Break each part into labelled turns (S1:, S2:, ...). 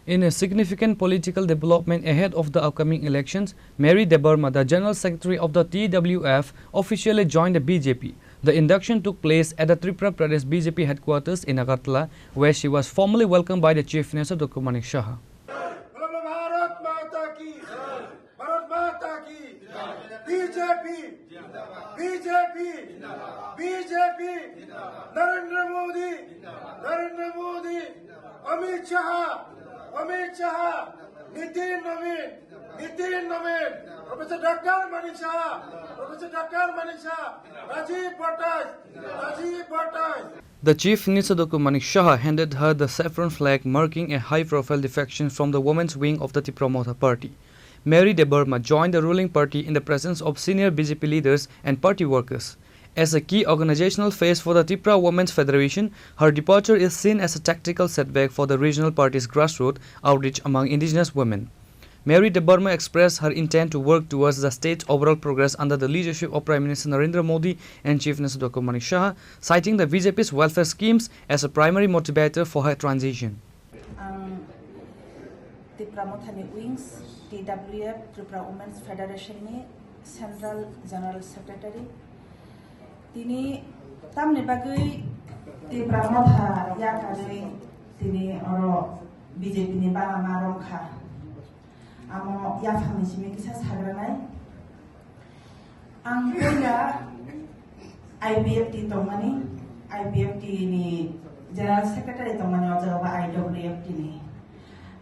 S1: In a significant political development ahead of the upcoming elections, Mary De Burma, the General Secretary of the TWF, officially joined the BJP. The induction took place at the Tripura Pradesh BJP headquarters in Agartala, where she was formally welcomed by the Chief Minister Dr. Manik Saha.
S2: Narendra Modi, Amit Shah, Nitin Naveen, Professor Dr. Manik Shah, Rajiv Bhattai.
S1: The Chief Minister Dr. Manik Saha handed her the saffron flag, marking a high-profile defection from the women's wing of the Tripura Motha party. Mary De Burma joined the ruling party in the presence of senior BJP leaders and party workers. As a key organizational phase for the Tripura Women's Federation, her departure is seen as a tactical setback for the regional party's grassroots outreach among indigenous women. Mary De Burma expressed her intent to work towards the state's overall progress under the leadership of Prime Minister Narendra Modi and Chief Minister Dr. Manik Saha, citing the BJP's welfare schemes as a primary motivator for her transition.
S3: Tripura Mothani Wings, TWF, Tripura Women's Federation ni Central General Secretary. Tini tam ni bagui Tripura Motha ya kagui tini oro BJP ni bala marong kha. Amo ya fami simi kisah sagranai. Ang pula IBFT tongani, IBFT ni General Secretary tongani ojawa IWFT ni.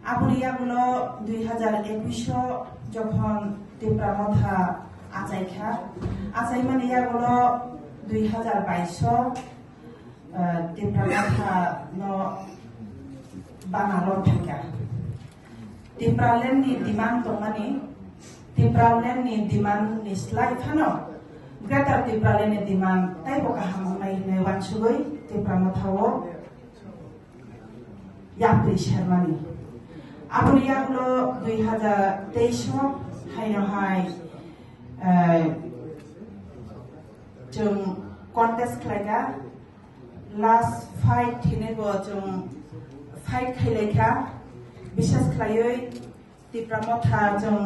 S3: Apuria gulo 2021 যখন Tripura Motha আচাই মানে ইয়া গুলো 2022 Tripura Motha no bangalor thaka Tripura len ni demand to mani Tripura len ni demand ni slide hano greater Tripura len ni demand tai bo ka hamai ne wansugoi Tripura Motha wo yapri sharmani Apuria gulo 2023 hai जों contest खालायगा last fight हिनेबो जों fight खालायगा बिशेष खालायै Tripura Motha जों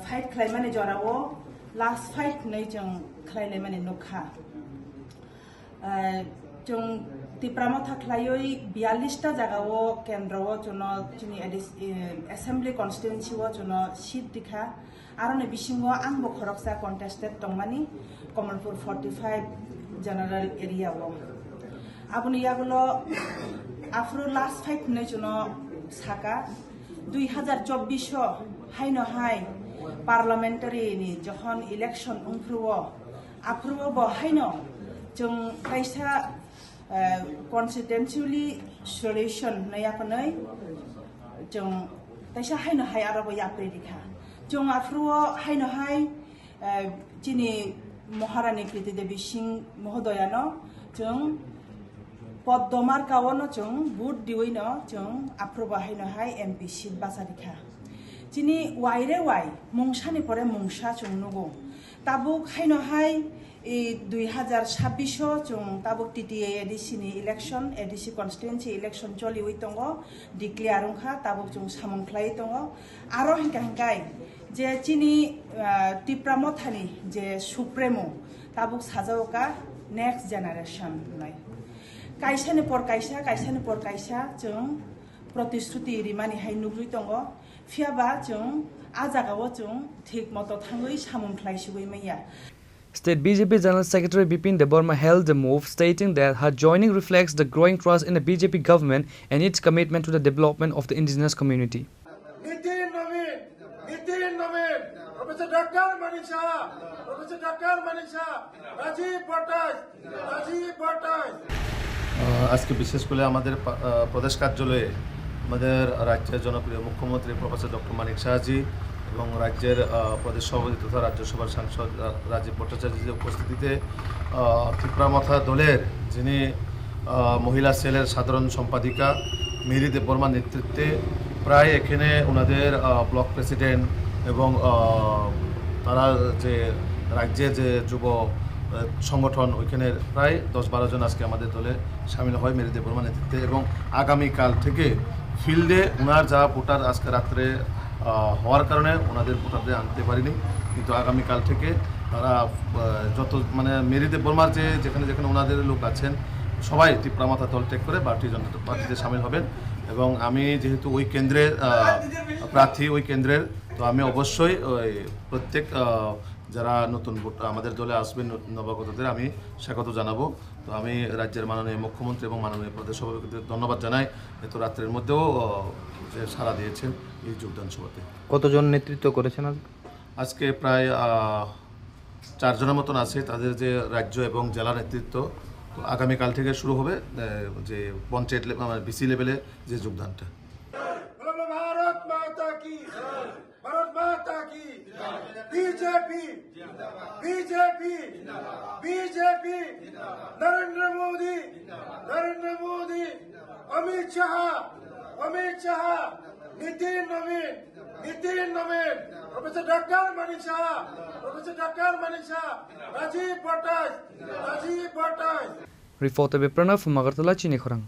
S3: fight खालायमाने जरावो last fight नै जों खालायनाय माने नुखा जों Tripura Motha खालायै 42 टा जागावो केन्द्रवो जोनो जोंनि assembly constituency wo जोनो seat दिखा आरो नै बिसिङाव आंबो खरकसा contested दंमानि Kamalpur 45 general area wo आबुनि यागुलो आफ्रो last fight नै जोनो साका 2024 हाइनो हाइ parliamentary नि जखन election उंफ्रुवो आफ्रुवो बो हाइनो जों कायसा constituency solution नयापनै जों कायसा हाइनो हाइ आरो बो याप्रे दिखा जों आफ्रुवो हाइनो हाइ जिनि महारानी कृति देवी सिंह महोदयानो जों पद्ममार कावनो जों बुट दिवैनो जों आफ्रुवो हाइनो हाइ MP सीट बासादिखा जिनि वाइरे वाइ मुंसानि परे मुंसा जों नुगो ताबुक हाइनो हाइ 2026 जों ताबुक TTA ADC नि election ADC constituency election चलिवै दंगो डिक्लेयार उंखा ताबुक जों सामंख्लाय दंगो आरो हिंकाय जे जिनि Tripura Mothani जे सुप्रेमो ताबुक साजावका next generation नाय कायसानि पर कायसा जों प्रतिश्रुति रिमानि हाय नुग्रुइ दंगो फियाबा जों आजागावो जों ठीक मतो थाङै सामंख्लाय सुबै मैया
S1: State BJP General Secretary Bipin De Burma hailed the move, stating that her joining reflects the growing trust in the BJP government and its commitment to the development of the indigenous community.
S2: Nitin Naveen, Professor Dr. Manik Shah, Rajiv Bhattai.
S4: আজকে বিশেষ করে আমাদের প্রদেশ কার্যালয়ে আমাদের রাজ্যের জনপ্রিয় মুখ্যমন্ত্রী professor doctor মানিক শাহজি এবং রাজ্যের প্রদেশ সভাপতি তথা রাজ্যসভার সাংসদ রাজীব ভট্টাচার্যের উপস্থিতিতে ত্রিপুরা মথা দলের যিনি মহিলা সেলের সাধারণ সম্পাদিকা মেরি দে বর্মার নেতৃত্বে প্রায় এখানে ওনাদের ব্লক প্রেসিডেন্ট এবং তারা যে রাজ্যের যে যুব সংগঠন ওইখানে প্রায় 10-12 জন আজকে আমাদের দলে সামিল হয় মেরি দে বর্মার নেতৃত্বে এবং আগামীকাল থেকে ফিল্ডে ওনার যা ভোটার আজকে রাত্রে হওয়ার কারণে ওনাদের ভোটারদের আনতে পারিনি, কিন্তু আগামীকাল থেকে তারা যত মানে মেরিদে বর্মার যেখানে যেখানে ওনাদের লোক আছেন সবাই ত্রিপুরা দল ত্যাগ করে ভারতীয় জনতা পার্টিতে সামিল হবেন। এবং আমি যেহেতু ওই কেন্দ্রের প্রার্থী ওই কেন্দ্রের, তো আমি অবশ্যই ওই প্রত্যেক যারা নতুন ভোট আমাদের দলে আসবেন নবাগতদের আমি স্বাগত জানাবো। তো আমি রাজ্যের মাননীয় মুখ্যমন্ত্রী এবং মাননীয় প্রদেশ সভাপতিদের ধন্যবাদ জানাই, এত রাত্রের মধ্যেও যে সাড়া দিয়েছেন এই যোগদান সভাতে।
S5: কতজন নেতৃত্ব করেছেন
S4: আজকে প্রায় 4 জনের মতন আছে, তাদের যে রাজ্য এবং জেলা নেতৃত্ব। তো আগামীকাল থেকে শুরু হবে যে পঞ্চায়েত বিসি লেভেলে যে যোগদানটা।
S2: भारत माता की भारत माता की BJP BJP BJP Narendra Modi Amit Shah Nitin नवीन professor doctor Manik Saha Rajiv Bhattacharya
S1: Reported by Pranav from Agartala, Chini Khorang.